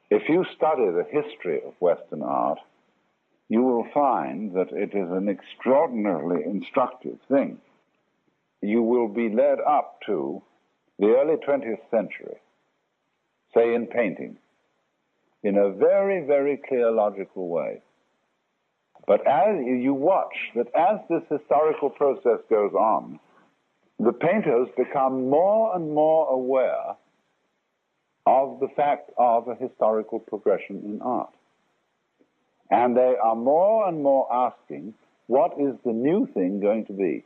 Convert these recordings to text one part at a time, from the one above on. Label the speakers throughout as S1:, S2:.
S1: If you study the history of Western art, you will find that it is an extraordinarily instructive thing. You will be led up to the early 20th century, say in painting, in a very, very clear, logical way. But as you watch that as this historical process goes on, the painters become more and more aware of the fact of a historical progression in art. And they are more and more asking, what is the new thing going to be?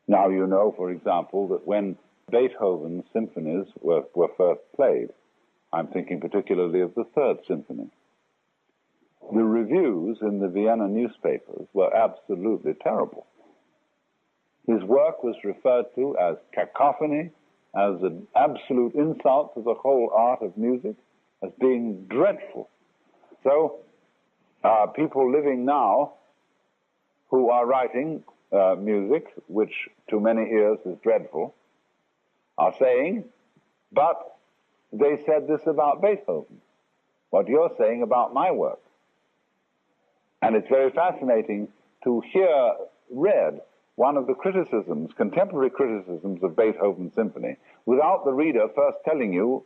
S1: Now you know, for example, that when Beethoven's symphonies were first played, I'm thinking particularly of the Third Symphony, the reviews in the Vienna newspapers were absolutely terrible. His work was referred to as cacophony, as an absolute insult to the whole art of music, as being dreadful. So, people living now who are writing music, which to many ears is dreadful, are saying, but they said this about Beethoven, what you're saying about my work. And it's very fascinating to hear read one of the criticisms, contemporary criticisms of Beethoven's symphony, without the reader first telling you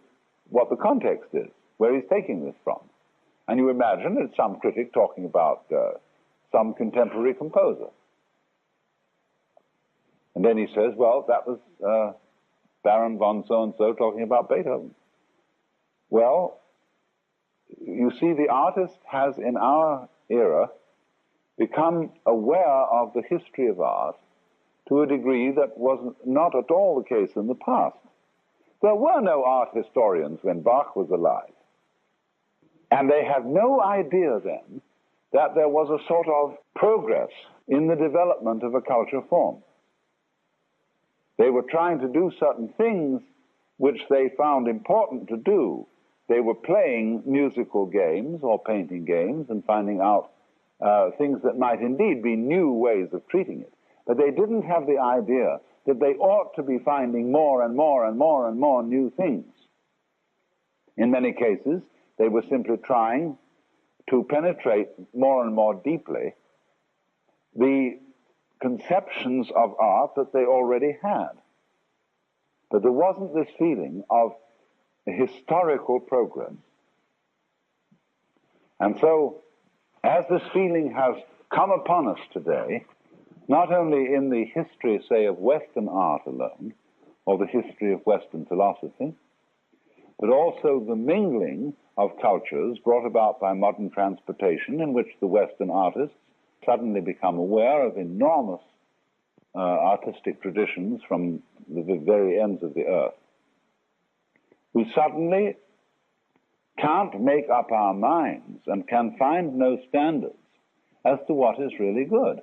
S1: what the context is, where he's taking this from. And you imagine it's some critic talking about some contemporary composer. And then he says, well, that was Baron von so-and-so talking about Beethoven. Well, you see, the artist has, in our era, become aware of the history of art to a degree that was not at all the case in the past. There were no art historians when Bach was alive. And they had no idea then that there was a sort of progress in the development of a culture form. They were trying to do certain things which they found important to do. They were playing musical games or painting games and finding out things that might indeed be new ways of treating it. But they didn't have the idea that they ought to be finding more and more and more and more new things. In many cases, they were simply trying to penetrate more and more deeply the conceptions of art that they already had. But there wasn't this feeling of historical progress. And so, as this feeling has come upon us today, not only in the history, say, of Western art alone, or the history of Western philosophy, but also the mingling of cultures brought about by modern transportation, in which the Western artists suddenly become aware of enormous artistic traditions from the very ends of the earth. We suddenly can't make up our minds and can find no standards as to what is really good.